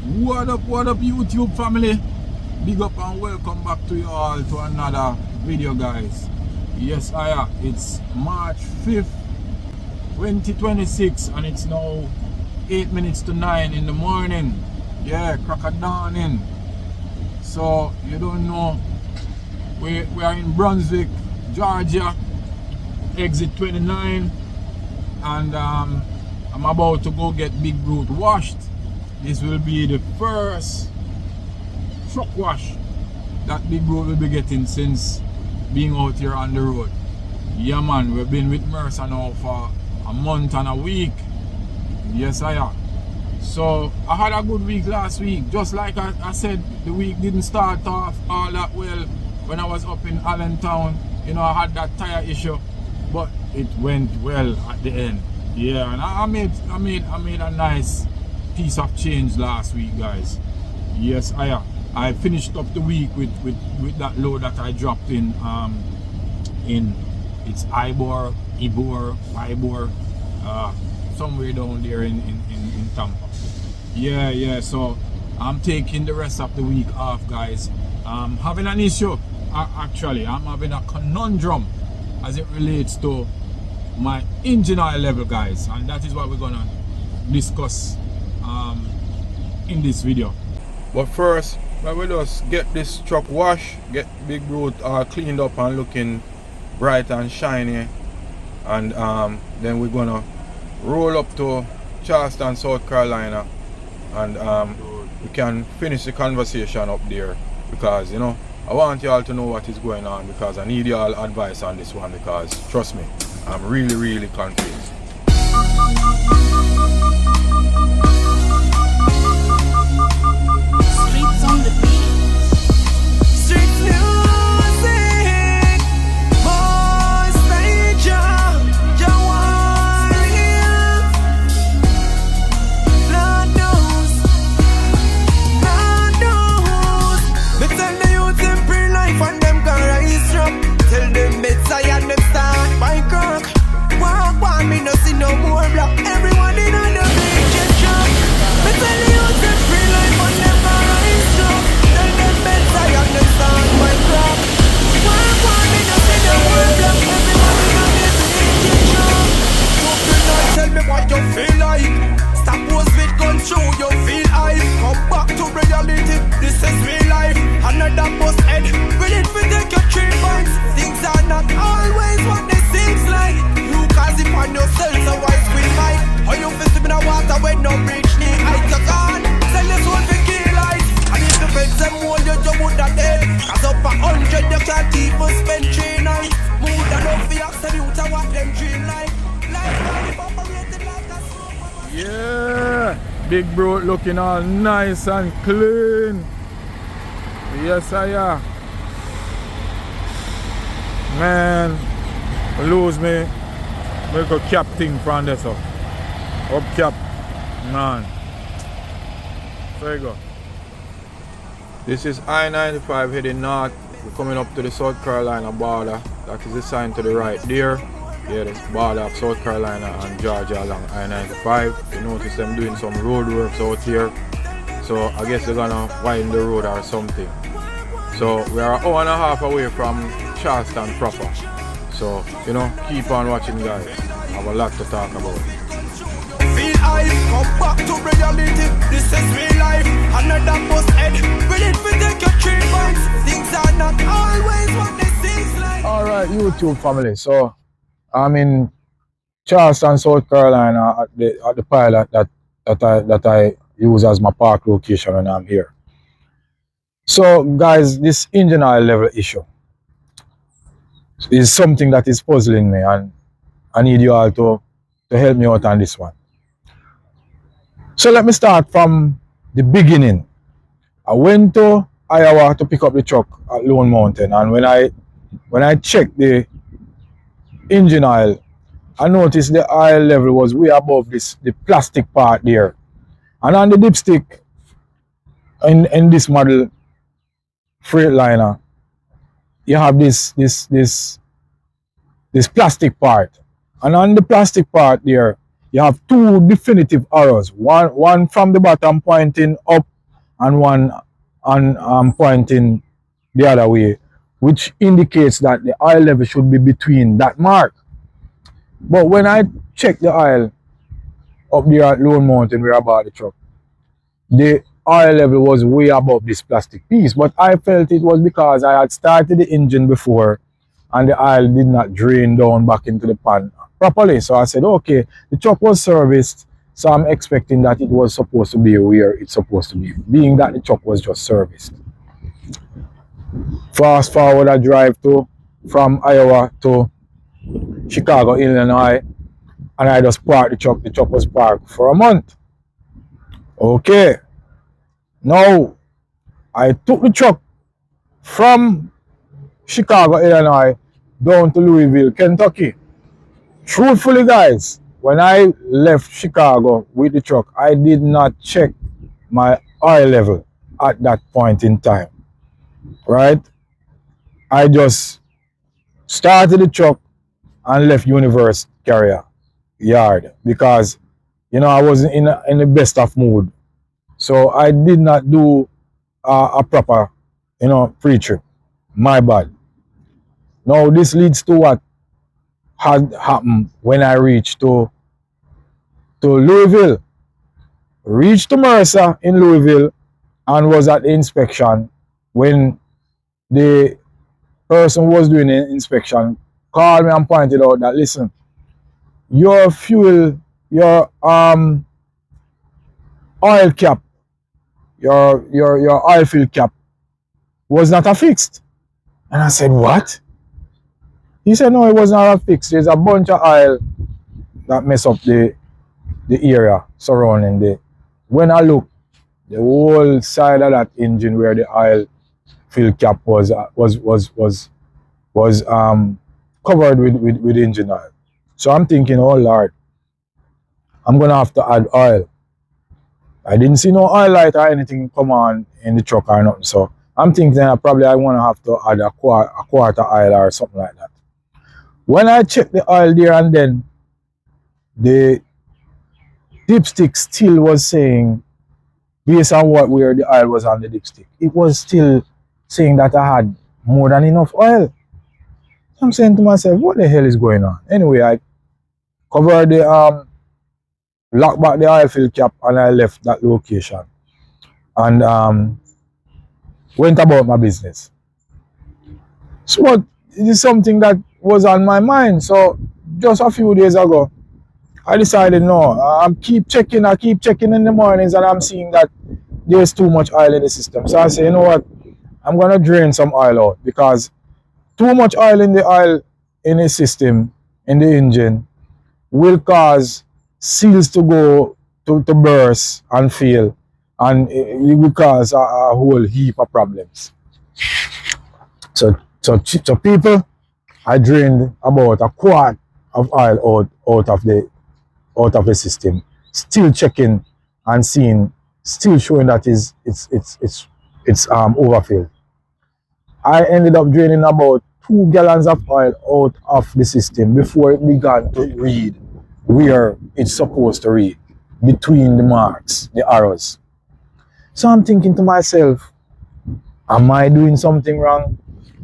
What up, YouTube family? Big up and welcome back to you all to another video, guys. Yes, it's March 5th, 2026, and it's now 8 minutes to 9 in the morning. Yeah, crack of dawning. So, you don't know, we are in Brunswick, Georgia, exit 29, and I'm about to go get Big Brute washed. This will be the first truck wash that Big Brute will be getting since being out here on the road. Yeah man, we've been with Mercer now for a month and a week. Yes I am. So I had a good week last week. Just like I said, the week didn't start off all that well when I was up in Allentown. You know, I had that tire issue, but it went well at the end. Yeah, and I made a nice piece of change last week, guys. Yes, I finished up the week with that load that I dropped in it's Ybor, somewhere down there in Tampa. Yeah, so I'm taking the rest of the week off, guys. I'm having an issue. Actually, I'm having a conundrum as it relates to my engine oil level, guys, and that is what we're gonna discuss in this video. But first, I will just get this truck washed, get Big Brute cleaned up and looking bright and shiny, and then we're gonna roll up to Charleston, South Carolina, and we can finish the conversation up there, because you know I want y'all to know what is going on, because I need y'all advice on this one, because trust me, I'm really confused. Streets on the beat. Street music. Boys, major. Jawarian. Lord knows. Me tell the youth in pre-life and them can rise up. Tell them better and them start by crack. Walk on me no see no more block. Everyone in on the beach and jump. Me tell the youth in pre-life and them can rise up. Tell them better and them start by crack. Walk on me no see no more block. Everyone in on the beach and jump. Don't feel like, tell me what you feel like. Stop post with gun show you feel high. Come back to reality. This is real life. Another bus head. Willing to take your 3 points. Things are not always what they seems like. You cause it on yourself, so why squeeze mine? How you feel in the water when no reach me? I took on. Tell us what we kill life. And if the feds them hold you, you would have dead. Cause up 100 you can't even spend 3 nights. More than enough for you, salute to what them dream like. Life body operated like a super. Yeah, Big Brute looking all nice and clean. Yes I am. Man, lose me. Make a cap thing from this up. Up cap. Man. There you go. This is I-95 heading north. We're coming up to the South Carolina border. That is the sign to the right there. Yeah, the border of South Carolina and Georgia along I-95. You notice them doing some road works out here. So I guess they're gonna widen the road or something. So we are an hour and a half away from Charleston proper. So, you know, keep on watching, guys. I have a lot to talk about. Feel high, come back to reality. This is real life. Another bus head. Willing to take your 3 points. Things are not always what they seem like. Alright, YouTube family. So I'm in Charleston, South Carolina at the pilot that I use as my park location when I'm here. So guys, this engine oil level issue is something that is puzzling me, and I need you all to help me out on this one. So let me start from the beginning. I went to Iowa to pick up the truck at Lone Mountain, and when I checked the engine oil, I noticed the oil level was way above the plastic part there. And on the dipstick in this model Freightliner, you have this plastic part, and on the plastic part there you have two definitive arrows, one from the bottom pointing up and one pointing the other way, which indicates that the oil level should be between that mark. But when I check the oil up there at Lone Mountain where I bought the truck, the oil level was way above this plastic piece. But I felt it was because I had started the engine before and the oil did not drain down back into the pan properly. So I said, okay, the truck was serviced, so I'm expecting that it was supposed to be where it's supposed to be, being that the truck was just serviced. Fast forward, I drive from Iowa to Chicago, Illinois, and I just parked the truck. The truck was parked for a month. Okay. Now, I took the truck from Chicago, Illinois, down to Louisville, Kentucky. Truthfully, guys, when I left Chicago with the truck, I did not check my oil level at that point in time, right? I just started the truck and left Universe Carrier yard because, I wasn't in the best of mood. So I did not do a proper, pre-trip. My bad. Now this leads to what had happened when I reached to Louisville. Reached to Mercer in Louisville and was at the inspection when the person who was doing the inspection called me and pointed out that, listen, your oil cap, your oil fill cap was not affixed. And I said, what? He said, no, it was not affixed. There's a bunch of oil that mess up the area surrounding the. When I look, the whole side of that engine where the oil fill cap was covered with engine oil. So I'm thinking, oh Lord, I'm gonna have to add oil. I didn't see no oil light or anything come on in the truck or nothing. So I'm thinking I wanna have to add a quarter oil or something like that. When I checked the oil there and then, the dipstick still was saying, based on where the oil was on the dipstick, it was still saying that I had more than enough oil. I'm saying to myself, what the hell is going on? Anyway, I covered the locked back the oil fill cap and I left that location and went about my business. So what it is something that was on my mind. So just a few days ago, I decided no, I keep checking in the mornings and I'm seeing that there's too much oil in the system. So I say, you know what, I'm gonna drain some oil out because too much oil in the system, in the engine, will cause seals to go to burst and fail, and it will cause a whole heap of problems. So people, I drained about a quart of oil out of the system, still checking and seeing, still showing that it's overfilled. I ended up draining about 2 gallons of oil out of the system before it began to read where it's supposed to read, between the marks, the arrows. So I'm thinking to myself, am I doing something wrong?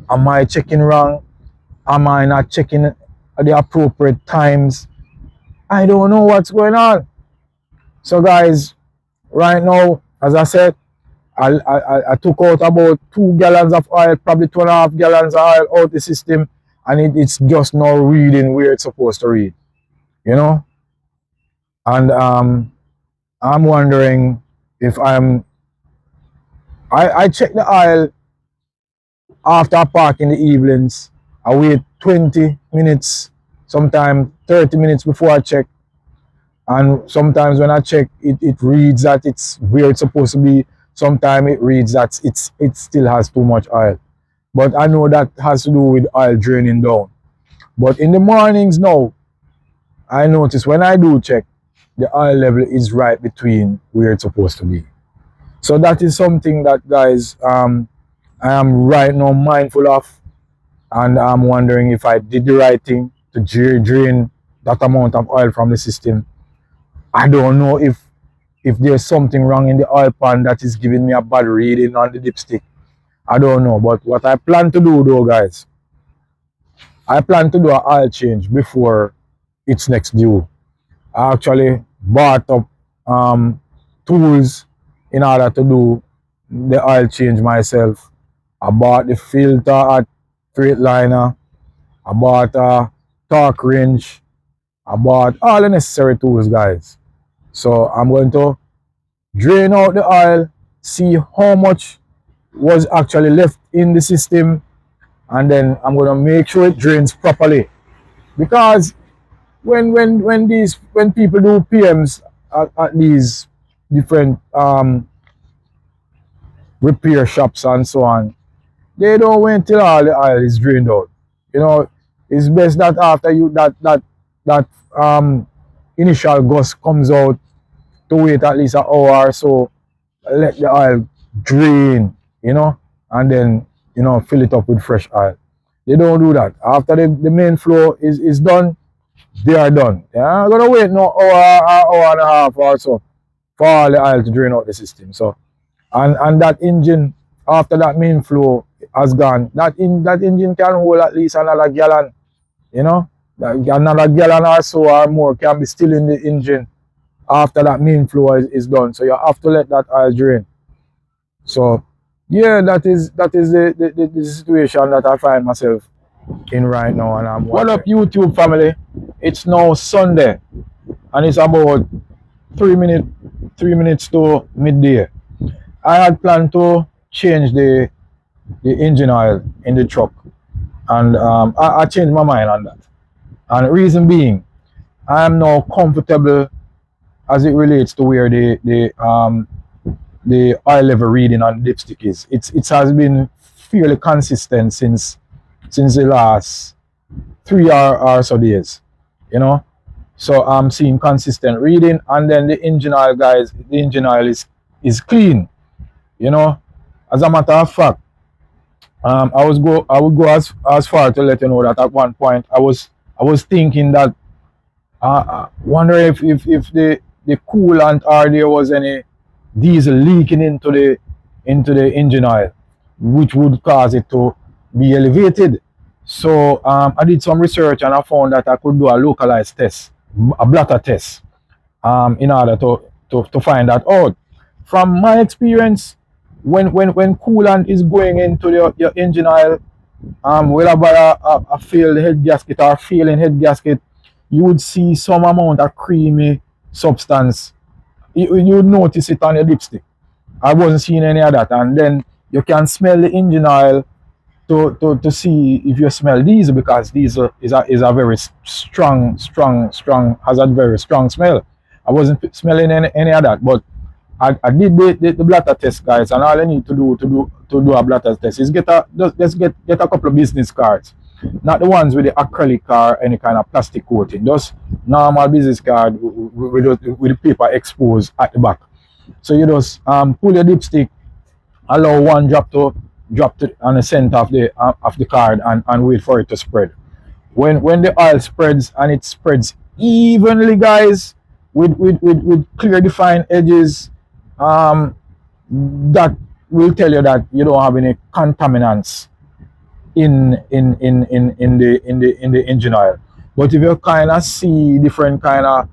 Am I checking wrong? Am I not checking at the appropriate times? I don't know what's going on. So guys, right now, as I said, I took out about 2 gallons of oil, probably 2.5 gallons of oil out the system, and it's just now reading where it's supposed to read, And I'm wondering if I check the oil after I park in the evenings. I wait 20 minutes, sometimes 30 minutes before I check. And sometimes when I check, it reads that it's where it's supposed to be. Sometimes it reads that it still has too much oil. But I know that has to do with oil draining down. But in the mornings now, I notice when I do check, the oil level is right between where it's supposed to be. So that is something that, guys, I am right now mindful of. And I'm wondering if I did the right thing to drain that amount of oil from the system. I don't know if if there's something wrong in the oil pan that is giving me a bad reading on the dipstick. I don't know, but what I plan to do though, guys, I plan to do an oil change before it's next due. I actually bought up tools in order to do the oil change myself. I bought the filter at Freightliner. I bought a torque wrench. I bought all the necessary tools, guys. So I'm going to drain out the oil, see how much was actually left in the system, and then I'm going to make sure it drains properly. Because when people do PMs at these different repair shops and so on, they don't wait till all the oil is drained out. You know, it's best that after you that initial gust comes out, to wait at least an hour or so, let the oil drain, you know, and then, you know, fill it up with fresh oil. They don't do that. After the main flow is done, they are done. Yeah, I'm gonna wait no hour and a half or so for all the oil to drain out the system. So and that engine, after that main flow has gone, that engine can hold at least another gallon, you know. Another gallon or so or more can be still in the engine after that main flow is done. So you have to let that oil drain. So yeah, that is the situation that I find myself in right now. And I'm what up, YouTube family? It's now Sunday and it's about 3 minutes to midday. I had planned to change the engine oil in the truck, and I changed my mind on that. And the reason being, I am now comfortable as it relates to where the oil level reading on the dipstick is. It has been fairly consistent since the last 3 or so days, you know. So I'm seeing consistent reading, and then the engine oil, guys, the engine oil is clean, you know. As a matter of fact, I would go as far to let you know that at one point I was thinking that wonder if the coolant, or there was any diesel leaking into the engine oil, which would cause it to be elevated. So I did some research and I found that I could do a localized test, a blotter test, in order to find that out. From my experience, when coolant is going into your engine oil, whether by a failed head gasket or failing head gasket, you would see some amount of creamy substance. You would notice it on your dipstick. I wasn't seeing any of that. And then you can smell the engine oil to see if you smell diesel, because diesel is a very strong, has a very strong smell. I wasn't smelling any of that, but I did the blotter test, guys, and all I need to do a blotter test is get a couple of business cards, not the ones with the acrylic or any kind of plastic coating, just normal business card with the paper exposed at the back. So you just pull your dipstick, allow one drop to on the center of the card, and wait for it to spread. When the oil spreads, and it spreads evenly, guys, with clear defined edges, that will tell you that you don't have any contaminants in the engine oil. But if you kind of see different kind of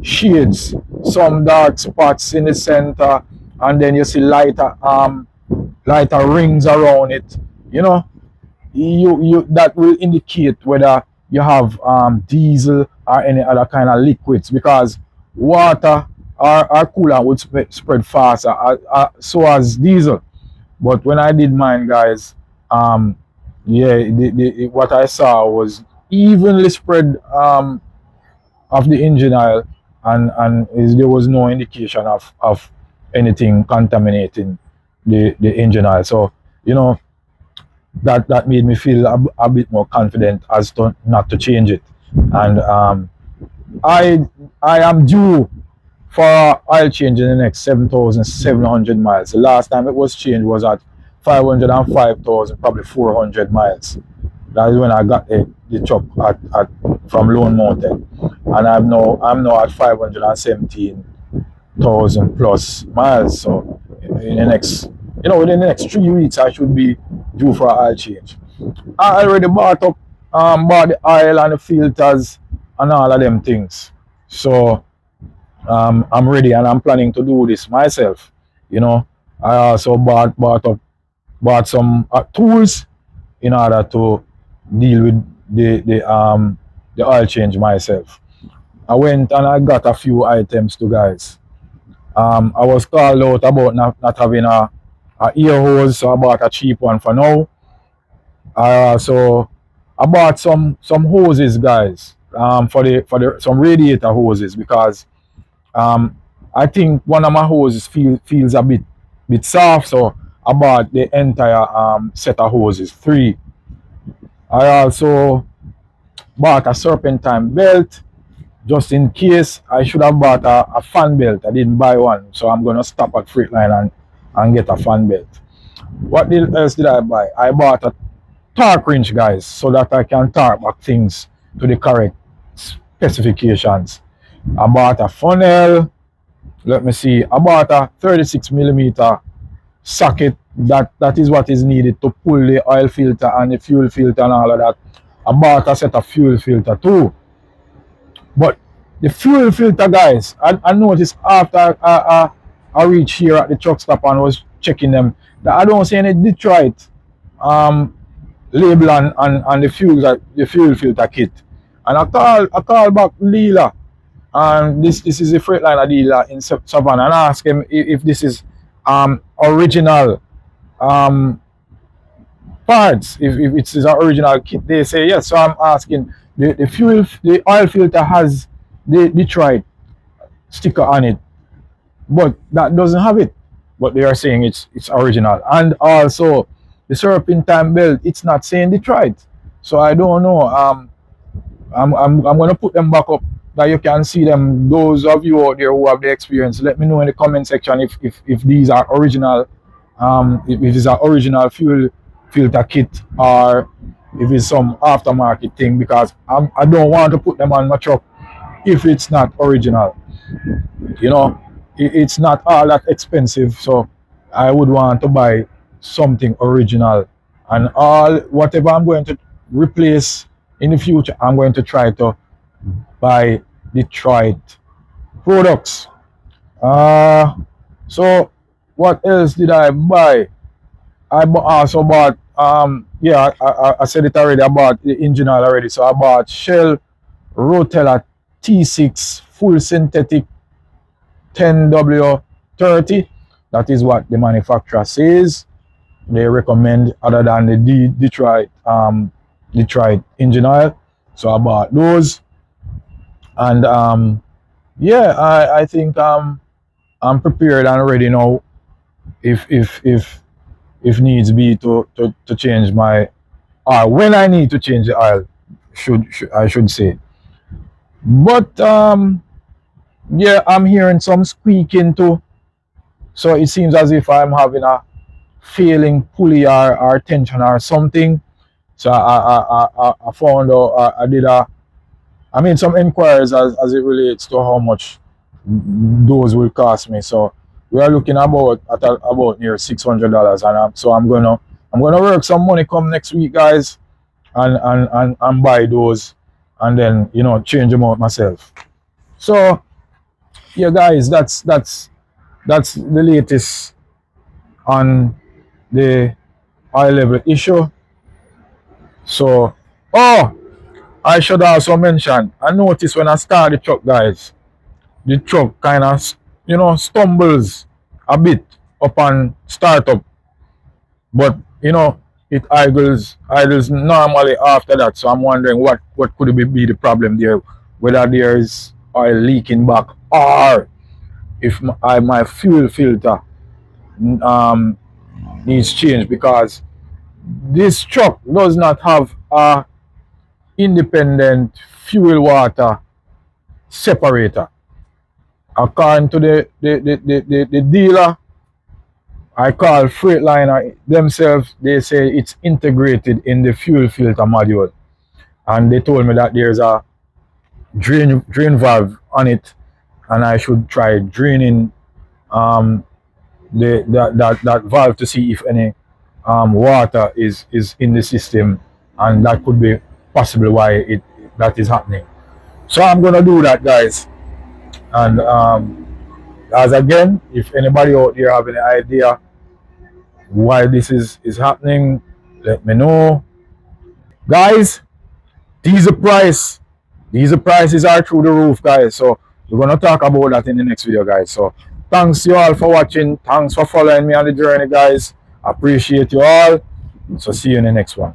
shades, some dark spots in the center, and then you see lighter rings around it, you know, you that will indicate whether you have diesel or any other kind of liquids, because water or coolant would spread faster, so as diesel. But when I did mine, guys, yeah, what I saw was evenly spread of the engine oil, and there was no indication of anything contaminating the engine oil. So, you know, that made me feel a bit more confident as to not to change it. And I am due for oil change in the next 7,700 miles. The last time it was changed was at 505,000, probably 400 miles. That is when I got the truck from Lone Mountain, and I'm now at 517 thousand plus miles. So in the next, within the next 3 weeks, I should be due for an oil change. I already bought the oil and the filters and all of them things. So I'm ready and I'm planning to do this myself. You know, I also bought some tools in order to deal with the oil change myself. I went and I got a few items to guys. I was called out about not having a ear hose, so I bought a cheap one for now. So I bought some hoses, guys, for the some radiator hoses because I think one of my hoses feels a bit soft, so I bought the entire set of hoses, 3. I also bought a serpentine belt just in case. I should have bought a fan belt. I didn't buy one, so I'm gonna stop at Freightliner and get a fan belt. What else did I buy? I bought a torque wrench, guys, so that I can torque back things to the correct specifications. I bought a funnel. Let me see. I bought a 36mm socket. That is what is needed to pull the oil filter and the fuel filter and all of that. I bought a set of fuel filter too. But the fuel filter, guys, I noticed after I reached here at the truck stop and was checking them that I don't see any Detroit label on the fuel filter kit. And I call back dealer, and this is the Freightliner dealer in Savannah, and I ask him if this is original parts, if it's his original kit. They say yes. So I'm asking, the oil filter has the Detroit sticker on it, but that doesn't have it. But they are saying it's original. And also the serpentine belt, it's not saying Detroit. So I don't know. I'm gonna put them back up that you can see them. Those of you out there who have the experience, let me know in the comment section if these are original, if it's an original fuel filter kit or if it's some aftermarket thing, because I don't want to put them on my truck if it's not original. It's not all that expensive, so I would want to buy something original. And whatever I'm going to replace in the future, I'm going to try to buy Detroit products. So what else did I buy? I also bought I said it already. I bought the engine oil already. So I bought Shell Rotella T6 full synthetic 10W30. That is what the manufacturer says they recommend, other than the Detroit engine oil. So I bought those, and I think I'm prepared and ready now if needs be to change my oil, when I need to change the oil, I should say. But I'm hearing some squeaking too, so it seems as if I'm having a failing pulley or tension or something. So I found out, I made some inquiries as it relates to how much those will cost me. So we are looking about near $600, and so I'm gonna work some money come next week, guys, and buy those, and then change them out myself. So yeah, guys, that's the latest on the oil level issue. So I should also mention, I noticed when I start the truck, guys, the truck kind of stumbles a bit upon startup, but it idles normally after that. So I'm wondering what could be the problem there, whether there is oil leaking back, or if my fuel filter needs change, because this truck does not have a independent fuel water separator. According to the dealer I call Freightliner themselves, they say it's integrated in the fuel filter module, and they told me that there's a drain valve on it, and I should try draining that valve to see if any water is in the system, and that could be possibly why that is happening. So I'm gonna do that, guys. And as again, if anybody out there have any idea why this is happening, let me know, guys. Diesel prices are through the roof, guys. So we're gonna talk about that in the next video, guys. So thanks you all for watching. Thanks for following me on the journey, guys. Appreciate you all. So see you in the next one.